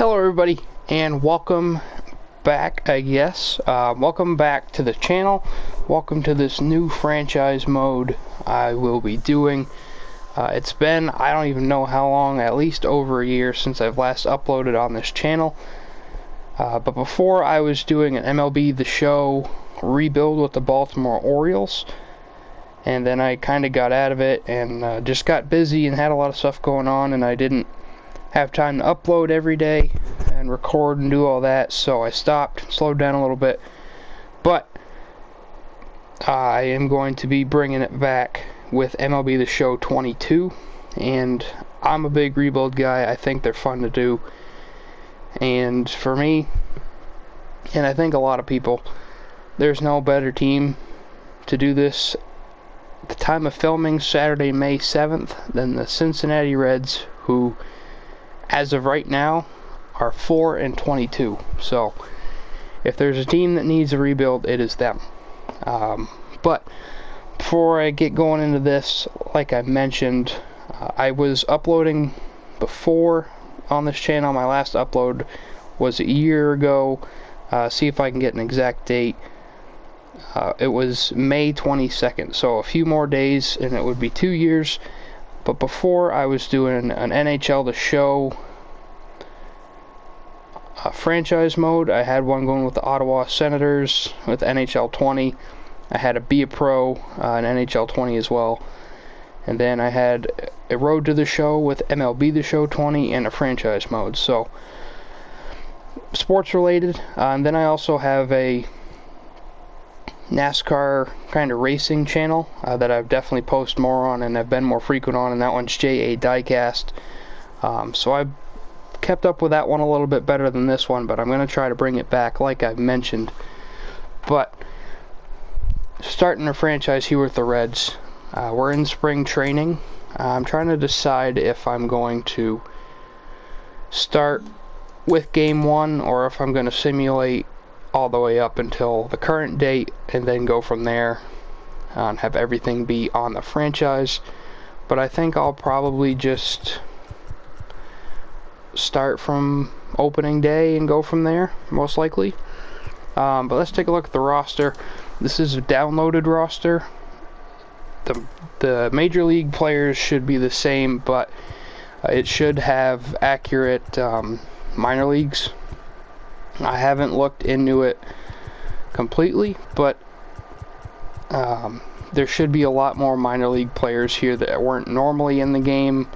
Hello everybody, and welcome back, I guess. Welcome back to the channel. Welcome to this new franchise mode I will be doing. It's been, I don't even know how long, at least over a year since I've last uploaded on this channel. But before I was doing an MLB The Show rebuild with the Baltimore Orioles. And then I kind of got out of it and just got busy and had a lot of stuff going on, and I didn't have time to upload every day and record and do all that, so I stopped, slowed down a little bit. But I am going to be bringing it back with MLB The Show 22, and I'm a big rebuild guy. I think they're fun to do, and for me, and I think a lot of people, there's no better team to do this at the time of filming, Saturday, May 7th, than the Cincinnati Reds, who as of right now are 4-22. So if there's a team that needs a rebuild, it is them. But before I get going into this, like I mentioned, I was uploading before on this channel. My last upload was a year ago. See if I can get an exact date. It was May 22nd, so a few more days and it would be 2 years. But before, I was doing an NHL The Show franchise mode. I had one going with the Ottawa Senators with NHL 20. I had a Be a Pro in NHL 20 as well. And then I had a Road to the Show with MLB The Show 20 and a franchise mode. So, sports related. And then I also have a NASCAR kind of racing channel that I've definitely posted more on and have been more frequent on, and that one's JA Diecast. So I kept up with that one a little bit better than this one, but I'm going to try to bring it back like I've mentioned. But starting a franchise here with the Reds, we're in spring training. I'm trying to decide if I'm going to start with game one or if I'm going to simulate all the way up until the current date and then go from there and have everything be on the franchise. But I think I'll probably just start from opening day and go from there, most likely. But let's take a look at the roster. This is a downloaded roster. The major league players should be the same, but it should have accurate minor leagues. I haven't looked into it completely, but there should be a lot more minor league players here that weren't normally in the game,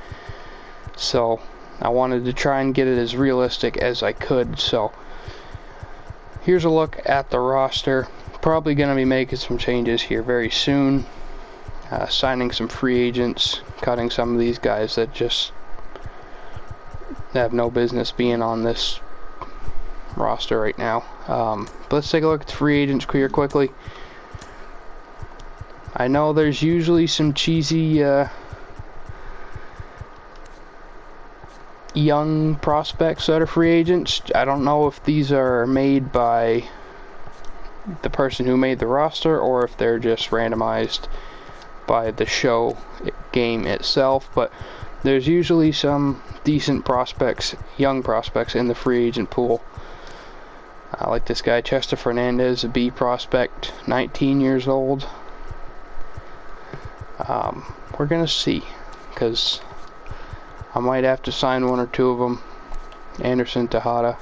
so I wanted to try and get it as realistic as I could. So here's a look at the roster. Probably going to be making some changes here very soon, signing some free agents, cutting some of these guys that just have no business being on this roster right now. But let's take a look at the free agents here quickly. I know there's usually some cheesy young prospects that are free agents. I don't know if these are made by the person who made the roster or if they're just randomized by the show game itself, but there's usually some decent prospects, young prospects in the free agent pool. I like this guy, Chester Fernandez, a B prospect, 19 years old. We're going to see, because I might have to sign one or two of them. Anderson Tejada.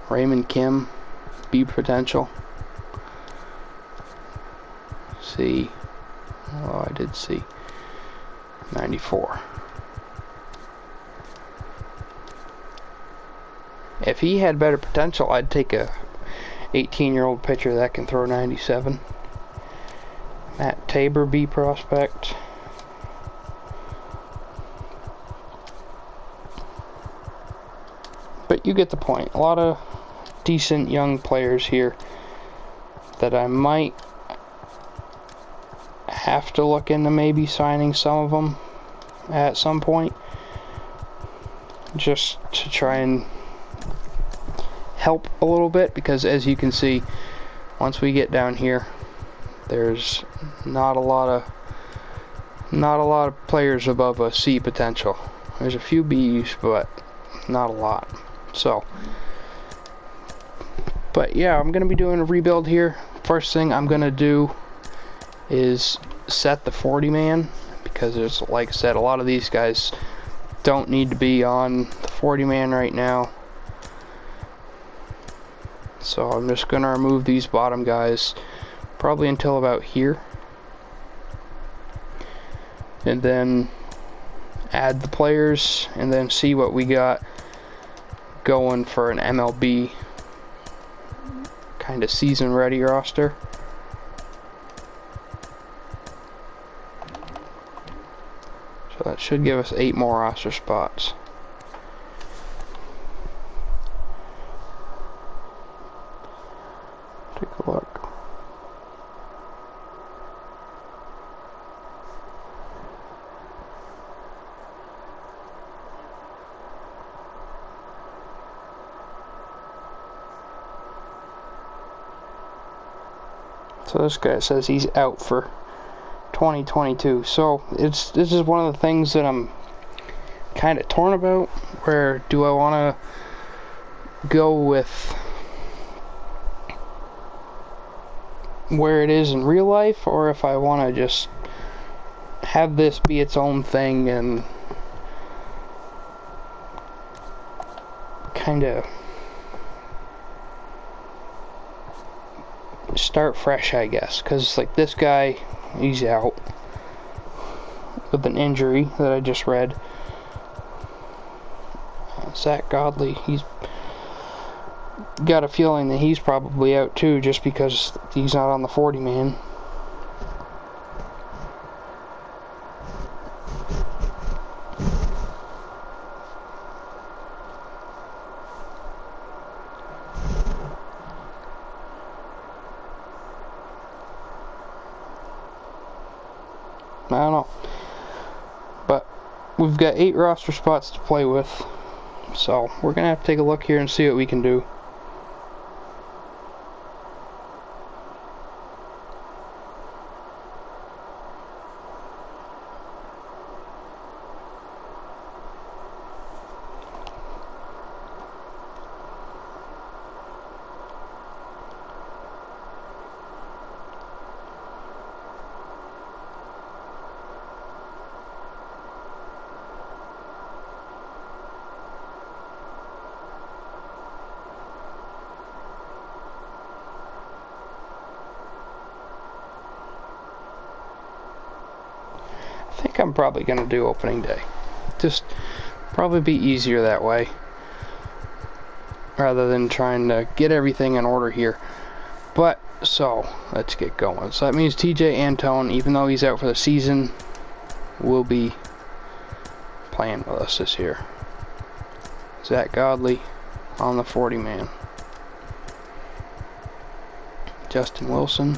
Raymond Kim, B potential. C. Oh, I did see. 94. If he had better potential, I'd take a 18-year-old pitcher that can throw 97. Matt Tabor, B prospect. But you get the point. A lot of decent young players here that I might have to look into maybe signing some of them at some point, just to try and help a little bit, because as you can see, once we get down here, there's not a lot of players above a C potential. There's a few B's, but not a lot. So, but yeah, I'm gonna be doing a rebuild here. First thing I'm gonna do is set the 40 man, because there's, like I said, a lot of these guys don't need to be on the 40 man right now. So I'm just gonna remove these bottom guys probably until about here, and then add the players, and then see what we got going for an MLB kind of season ready roster. So that should give us 8 more roster spots. Take a look. So this guy says he's out for 2022. So this is one of the things that I'm kind of torn about. Where do I want to go with where it is in real life, or if I want to just have this be its own thing and kind of start fresh, I guess. Because like this guy, he's out with an injury that I just read. Zach Godley, he's got a feeling that he's probably out too, just because he's not on the 40 man. I don't know, but we've got 8 roster spots to play with, so we're gonna have to take a look here and see what we can do. I think I'm probably gonna do opening day. Just probably be easier that way, rather than trying to get everything in order here. But so let's get going. So that means TJ Antone, even though he's out for the season, will be playing with us this year. Zach Godley on the 40 man. Justin Wilson.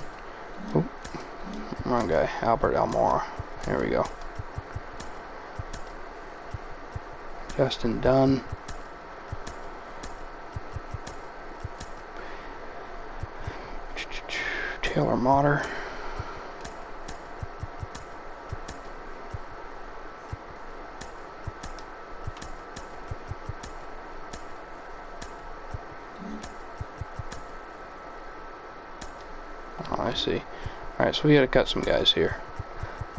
Oh, wrong guy. Albert Almora. There we go. Justin Dunn. Taylor Motter. Oh, I see. Alright, so we gotta cut some guys here.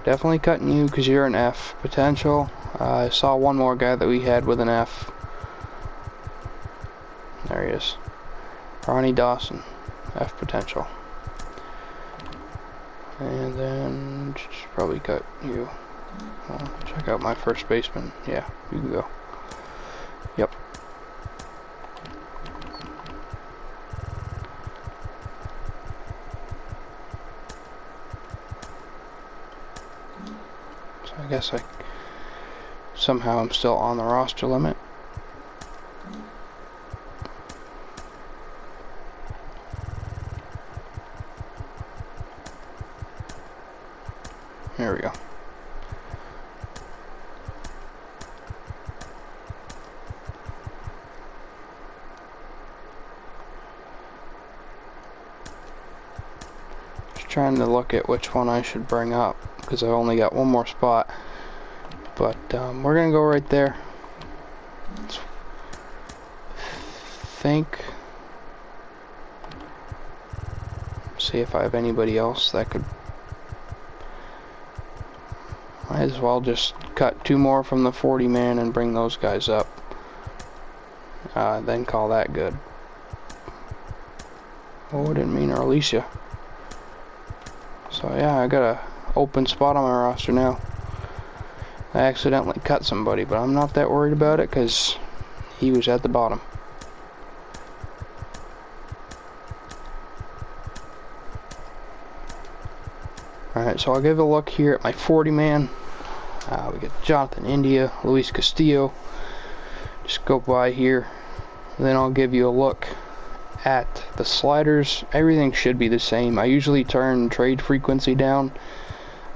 Definitely cutting you because you're an F potential. I saw one more guy that we had with an F. There he is. Ronnie Dawson, F potential. And then probably cut you. Well, check out my first baseman. Yeah, you can go. Yep. So I guess somehow I'm still on the roster limit. There we go. Just trying to look at which one I should bring up, because I only got one more spot. But we're gonna go right there. Let's think. See if I have anybody else that could. Might as well just cut 2 more from the 40 man and bring those guys up. Then call that good. Oh, I didn't mean to release you. So yeah, I got a open spot on my roster now. I accidentally cut somebody, but I'm not that worried about it because he was at the bottom. Alright, so I'll give a look here at my 40 man. We got Jonathan India, Luis Castillo. Just go by here. Then I'll give you a look at the sliders. Everything should be the same. I usually turn trade frequency down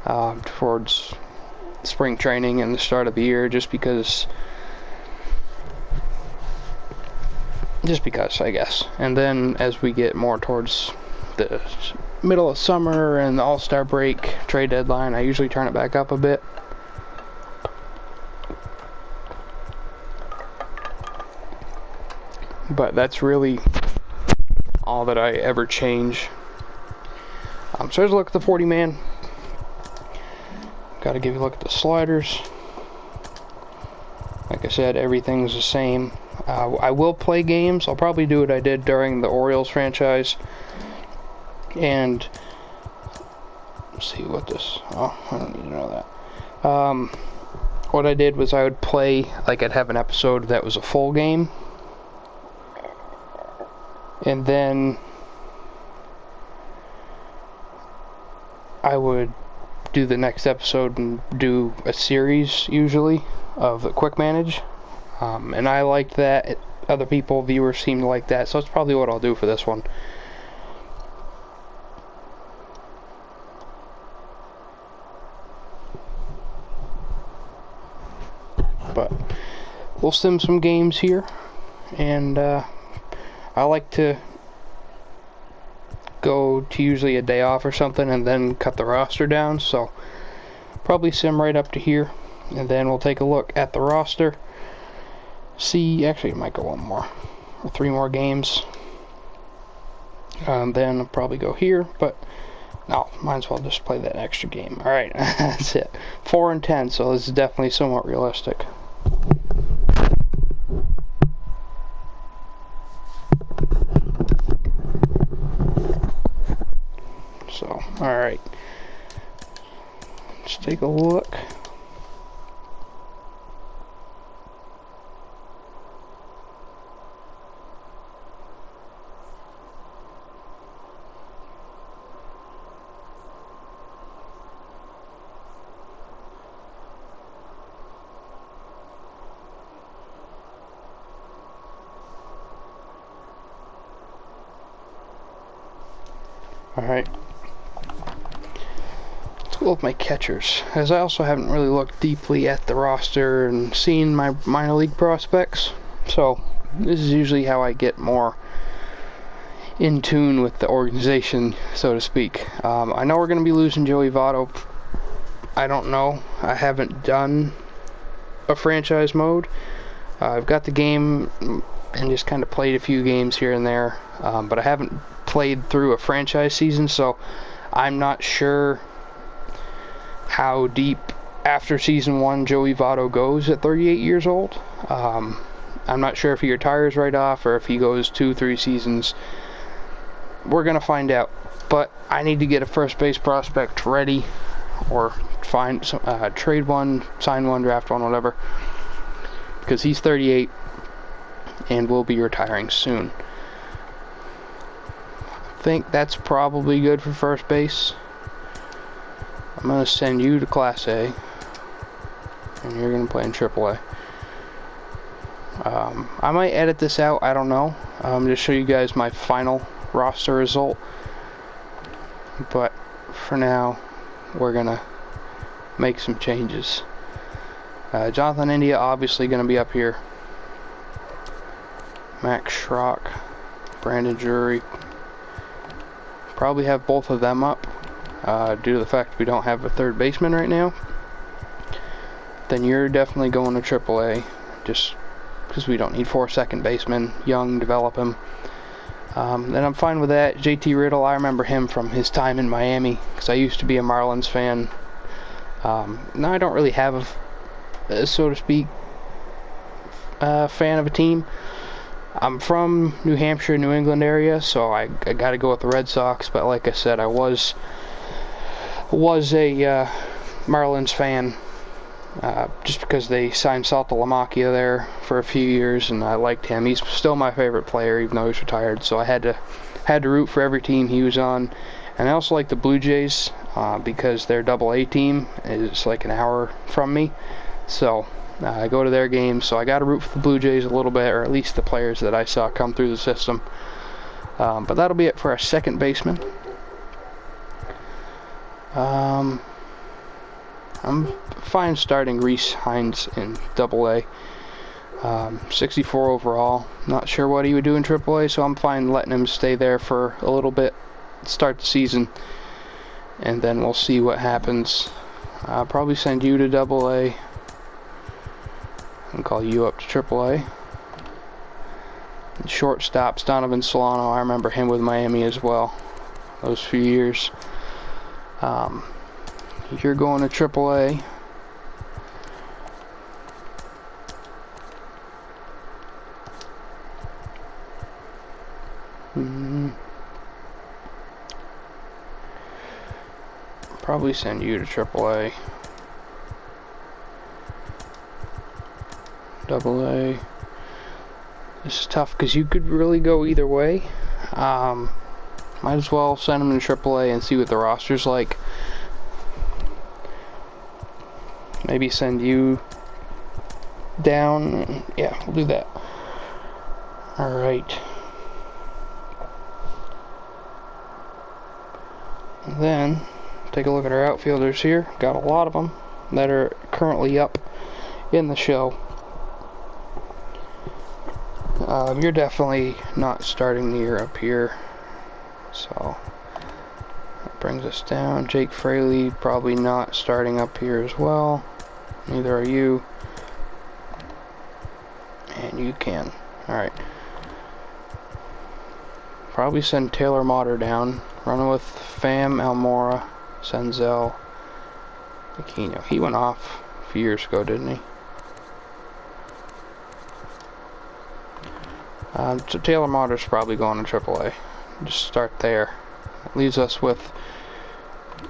towards spring training and the start of the year just because I guess. And then as we get more towards the middle of summer and the All-Star break trade deadline, I usually turn it back up a bit. But that's really all that I ever change. So let's look at the 40 man. Got to give you a look at the sliders. Like I said, everything's the same. I will play games. I'll probably do what I did during the Orioles franchise. And let's see what this. Oh, I don't need to know that. What I did was I would play, like I'd have an episode that was a full game. And then I would do the next episode and do a series, usually, of the quick manage. And I liked that. Other people, viewers, seem to like that. So that's probably what I'll do for this one. But we'll sim some games here. And I like to go to usually a day off or something and then cut the roster down, so probably sim right up to here, and then we'll take a look at the roster, see, actually it might go 1 more or 3 more games, then I'll probably go here, but no, might as well just play that extra game. Alright, that's it. 4 and 10, so this is definitely somewhat realistic. So, alright. Let's take a look. Alright. Let's go with my catchers, as I also haven't really looked deeply at the roster and seen my minor league prospects. So, this is usually how I get more in tune with the organization, so to speak. I know we're going to be losing Joey Votto. I don't know. I haven't done a franchise mode. I've got the game and just kind of played a few games here and there, but I haven't played through a franchise season, so I'm not sure how deep after season 1 Joey Votto goes at 38 years old. I'm not sure if he retires right off or if he goes 2-3 seasons. We're gonna find out, but I need to get a first base prospect ready, or find some, trade one, sign one, draft one, whatever, because he's 38 and will be retiring soon. I think that's probably good for first base. I'm going to send you to Class A, and you're going to play in AAA. I might edit this out, I don't know, just show you guys my final roster result. But for now, we're going to make some changes. Jonathan India obviously going to be up here. Max Schrock, Brandon Drury. Probably have both of them up due to the fact we don't have a third baseman right now. then you're definitely going to AAA, just because we don't need 4 second basemen. Young, develop him. Then I'm fine with that. JT Riddle, I remember him from his time in Miami, because I used to be a Marlins fan. Now I don't really have a so to speak, fan of a team. I'm from New Hampshire, New England area, so I got to go with the Red Sox. But like I said, I was a Marlins fan, just because they signed Saltalamacchia there for a few years, and I liked him. He's still my favorite player, even though he's retired. So I had to root for every team he was on. And I also like the Blue Jays, because their AA team is like an hour from me. So I go to their games, so I got to root for the Blue Jays a little bit, or at least the players that I saw come through the system. But that'll be it for our second baseman. I'm fine starting Reese Hines in AA. 64 overall. Not sure what he would do in AAA, so I'm fine letting him stay there for a little bit, start the season, and then we'll see what happens. I'll probably send you to AA and call you up to AAA. And shortstops, Donovan Solano, I remember him with Miami as well, those few years. You're going to AAA. Probably send you to AAA. AA. This is tough because you could really go either way. Might as well send them to AAA and see what the roster's like. Maybe send you down. Yeah, we'll do that. Alright. Then, take a look at our outfielders here. Got a lot of them that are currently up in the show. You're definitely not starting the year up here. So, that brings us down. Jake Fraley, probably not starting up here as well. Neither are you. And you can. Alright. Probably send Taylor Motter down. Running with Pham, Almora, Senzel, Aquino. He went off a few years ago, didn't he? So Taylor Motter's probably going to AAA. Just start there. That leaves us with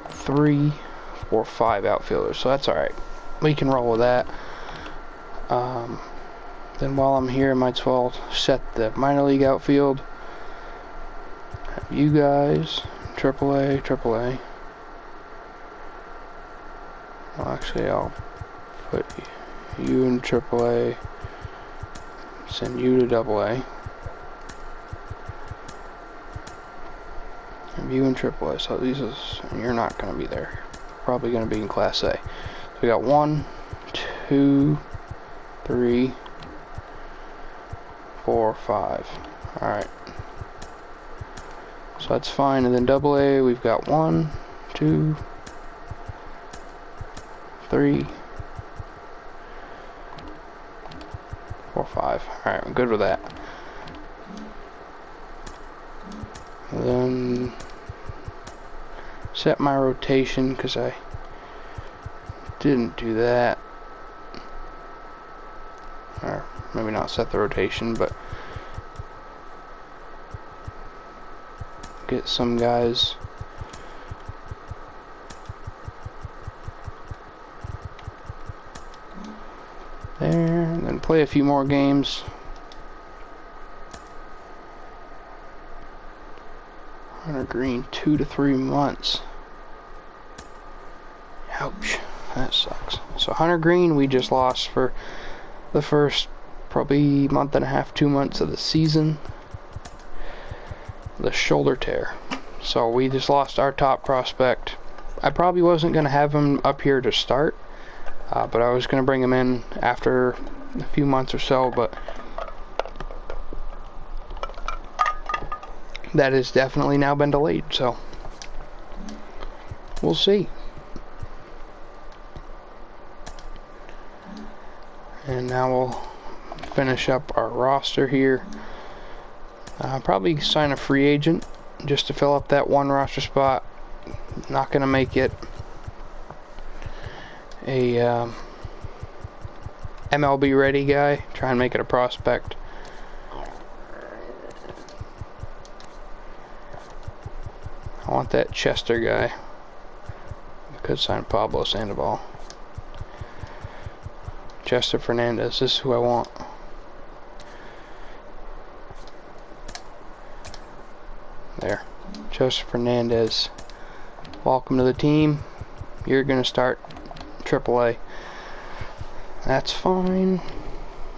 3, 4, 5 outfielders, so that's alright. We can roll with that. Then while I'm here, I might as well set the minor league outfield. Have you guys, AAA, AAA. Well, actually, I'll put you in AAA. Send you to AA. Have you in AAA. So these is, you're not going to be there. Probably going to be in Class A. So we got 1, 2, 3, 4, 5. Alright. So that's fine. And then AA, we've got 1, 2, 3, 4, 5. Alright, I'm good with that. And then set my rotation, because I didn't do that. Or maybe not set the rotation, but get some guys. There, and then play a few more games. Hunter Green, 2 to 3 months. Ouch, that sucks. So Hunter Green, we just lost for the first probably month and a half, 2 months of the season. The shoulder tear. So we just lost our top prospect. I probably wasn't going to have him up here to start, but I was going to bring him in after a few months or so, but that has definitely now been delayed, so we'll see. now we'll finish up our roster here. Probably sign a free agent just to fill up that one roster spot. Not gonna make it a MLB ready guy. Try and make it a prospect. I want that Chester guy. I could sign Pablo Sandoval. Chester Fernandez, this is who I want. There. Chester Fernandez. Welcome to the team. You're gonna start AAA. That's fine.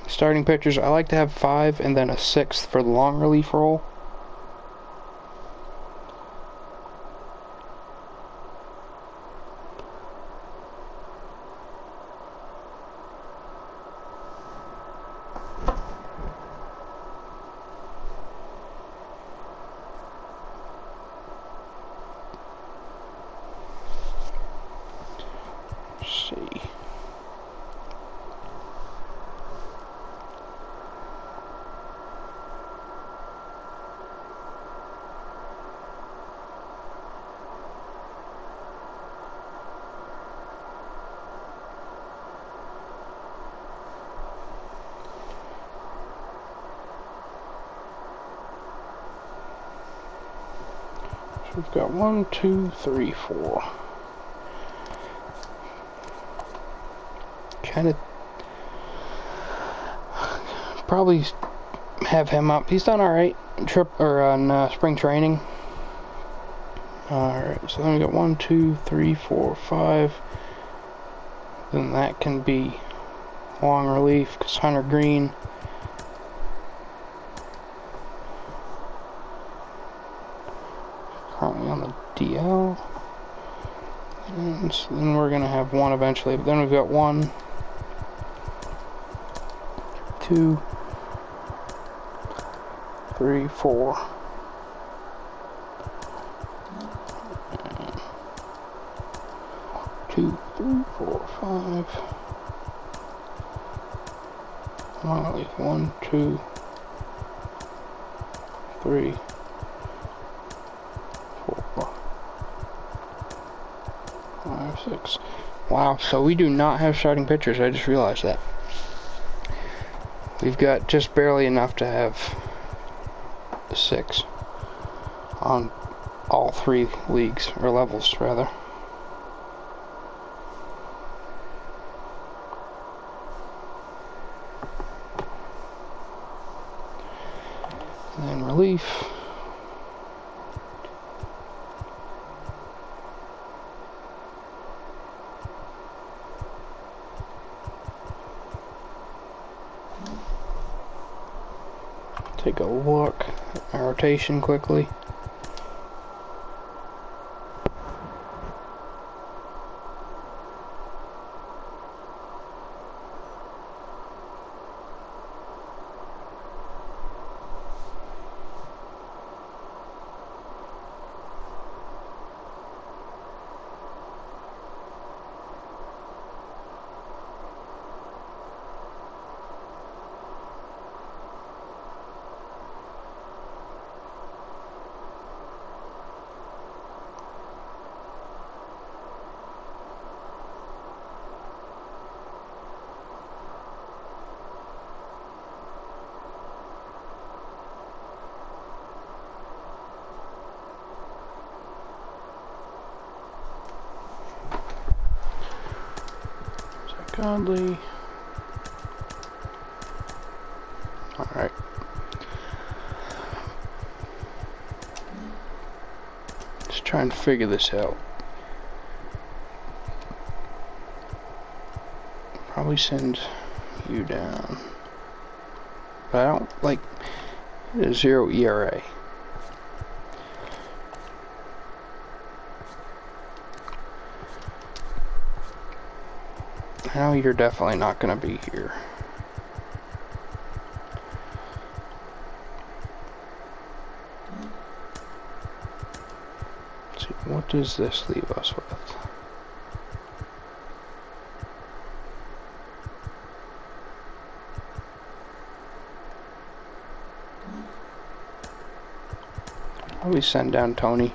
Starting pitchers, I like to have 5 and then a 6th for the long relief role. We've got 1, 2, 3, 4. Kind of probably have him up. He's done all right. On spring training. All right, so then we got 1, 2, 3, 4, 5. Then that can be long relief because Hunter Green. Currently on the DL, and so then we're gonna have 1 eventually, but then we've got 1, 2, 3, 4, and 2, 3, 4, 5. Well, 1, 2, 3, 5, 6. Wow, so we do not have starting pitchers. I just realized that. We've got just barely enough to have 6 on all 3 leagues, or levels, rather. And then relief. Take a look at my rotation quickly. Godly. Alright. Just trying to figure this out. Probably send you down. But I don't like a 0 ERA. Now you're definitely not going to be here. Let's see, what does this leave us with? Probably send down Tony.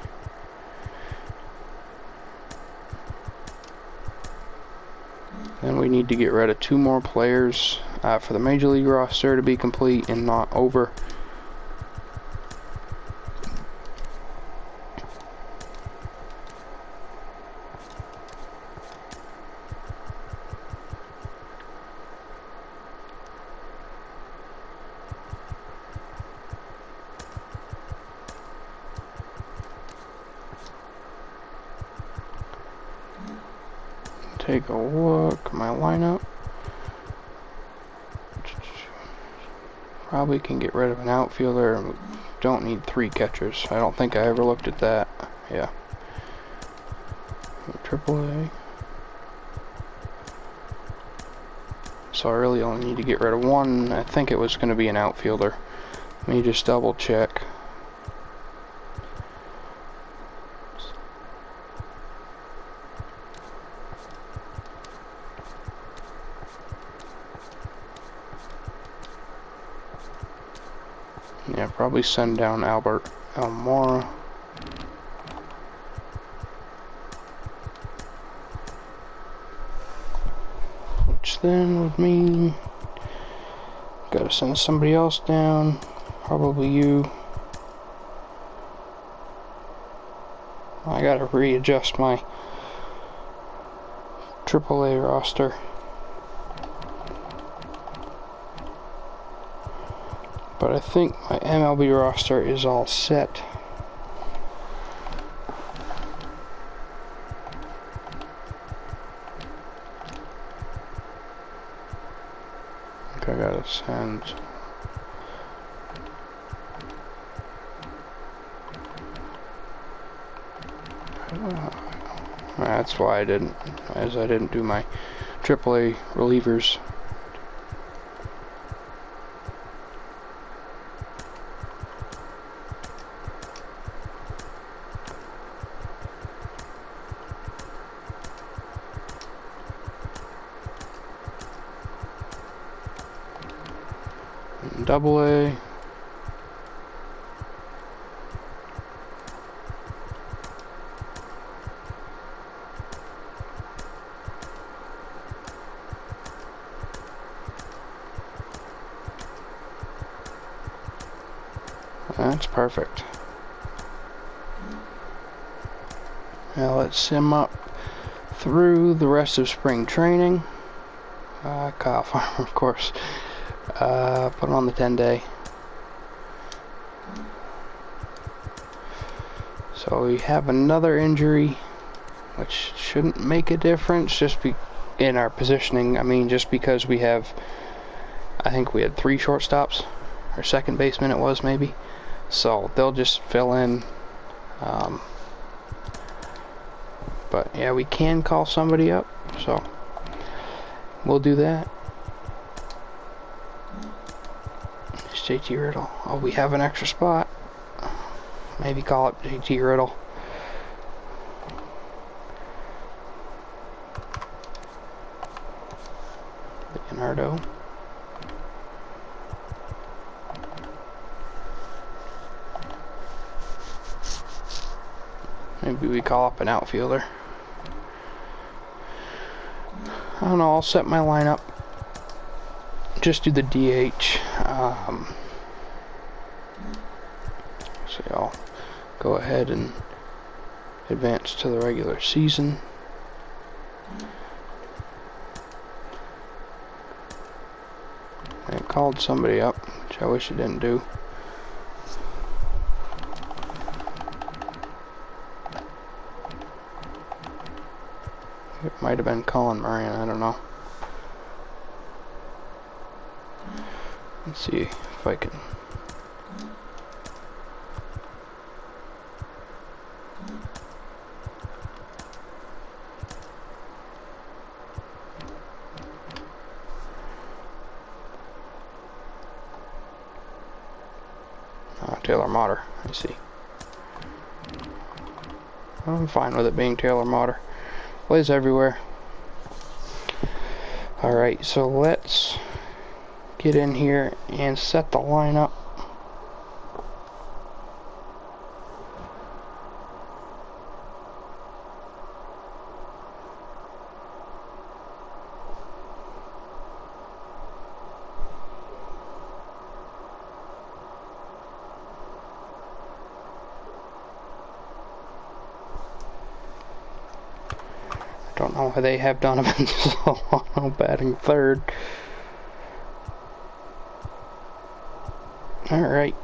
Then we need to get rid of 2 more players for the Major League roster to be complete and not over. Take a look at my lineup. Probably can get rid of an outfielder, and we don't need 3 catchers. I don't think I ever looked at that. Yeah. AAA. So I really only need to get rid of 1. I think it was going to be an outfielder. Let me just double check. Yeah, probably send down Albert Almora. Which then would mean gotta send somebody else down. Probably you. I gotta readjust my AAA roster. But I think my MLB roster is all set. I think I gotta send. That's why I didn't do my AAA relievers. AA. That's perfect. Now let's sim up through the rest of spring training. Kyle Farmer, of course. Put on the 10-day. So we have another injury, which shouldn't make a difference just in our positioning. I mean, just because we have, I think we had 3 shortstops, or second baseman it was maybe. So they'll just fill in. But yeah, we can call somebody up, so we'll do that. JT Riddle. Oh, we have an extra spot. Maybe call up JT Riddle. Leonardo. Maybe we call up an outfielder. I don't know, I'll set my lineup. Just do the DH. So I'll go ahead and advance to the regular season. I called somebody up, which I wish I didn't do. It might have been Colin Moran, I don't know. Let's see if I can. Taylor Motter, I see. I'm fine with it being Taylor Motter. Plays everywhere. Alright, so let's get in here and set the lineup. Don't know why they have Donovan Solano batting third. Alright.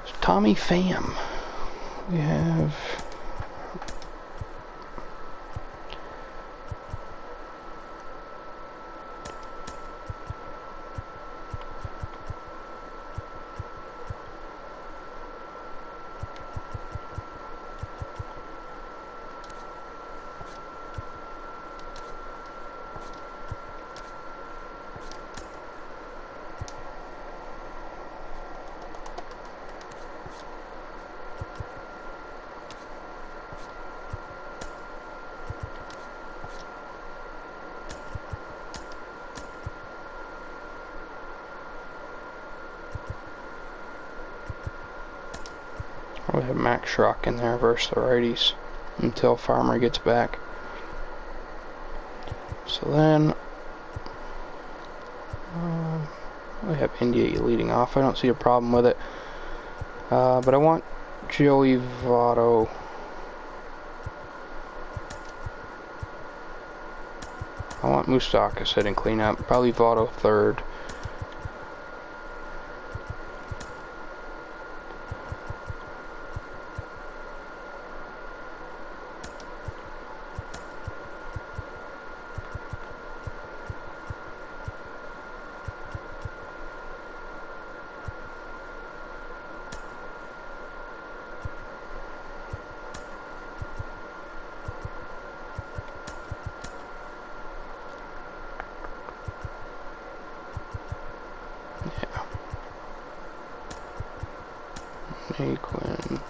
So Tommy Pham. We have... We have Max Schrock in there versus the righties until Farmer gets back. So then we have India leading off. I don't see a problem with it, but I want Joey Votto. I want Moustakas hitting cleanup. Probably Votto third. Quinn.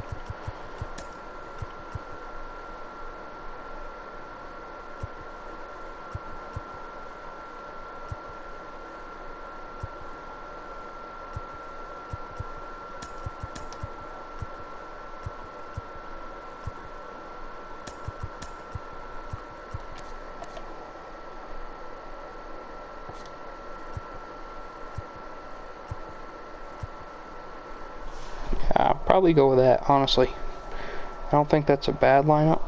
I'll probably go with that, honestly. I don't think that's a bad lineup.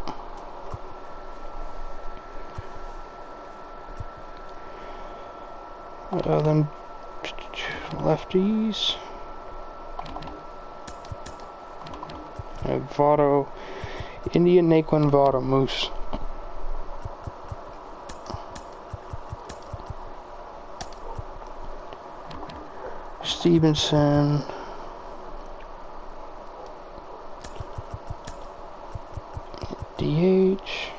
Then lefties. Votto, Indian, Naquin, Votto, Moose. Stevenson. DH.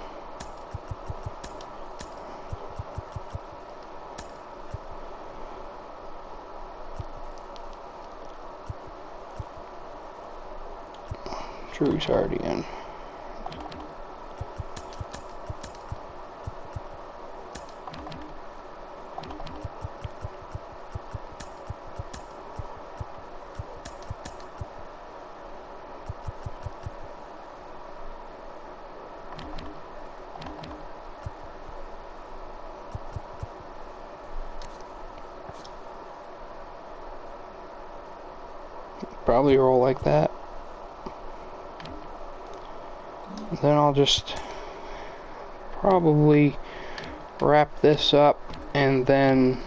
Drew's already in. Probably roll like that. Then I'll just probably wrap this up and then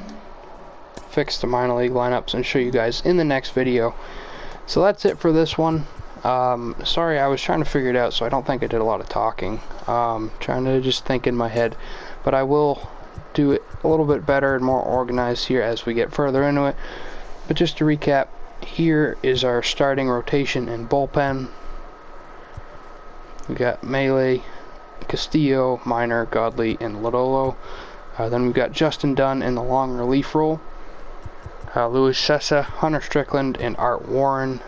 fix the minor league lineups and show you guys in the next video. So that's it for this one. Sorry, I was trying to figure it out, so I don't think I did a lot of talking. Trying to just think in my head, but I will do it a little bit better and more organized here as we get further into it. But just to recap, here is our starting rotation and bullpen. We got Melee, Castillo, Minor, Godley, and Lodolo. Then we've got Justin Dunn in the long relief role. Luis Sessa, Hunter Strickland, and Art Warren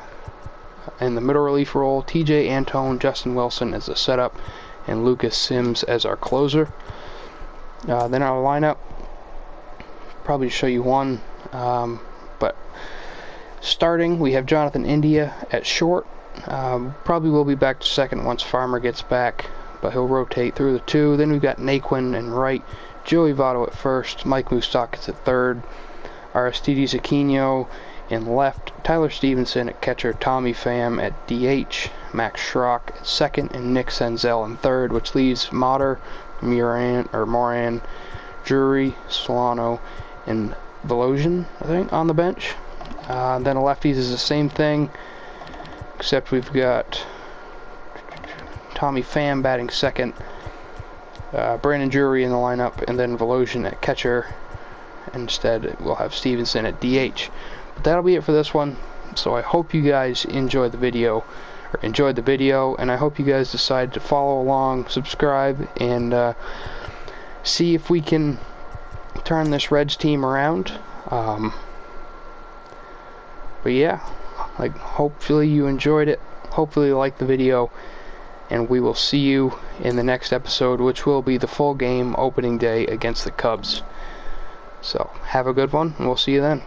in the middle relief role. TJ Antone, Justin Wilson as the setup, and Lucas Sims as our closer. Then our lineup, probably show you one, but starting we have Jonathan India at short. Probably will be back to second once Farmer gets back, but he'll rotate through the two. Then we've got Naquin in right, Joey Votto at first, Mike Moustakas at third, Aristides Aquino In left, Tyler Stevenson at catcher, Tommy Pham at DH, Max Schrock at second, and Nick Senzel in third, which leaves Motter, Moran, Drury, Solano, and Volosian, I think, on the bench. Then the lefties is the same thing, except we've got Tommy Pham batting second, Brandon Drury in the lineup, and then Volosian at catcher. Instead, we'll have Stevenson at DH. But that'll be it for this one. So I hope you guys enjoyed the video, and I hope you guys decide to follow along, subscribe, and see if we can turn this Reds team around. But yeah, like, hopefully you enjoyed it, hopefully you liked the video, and we will see you in the next episode, which will be the full game opening day against the Cubs. So have a good one, and we'll see you then.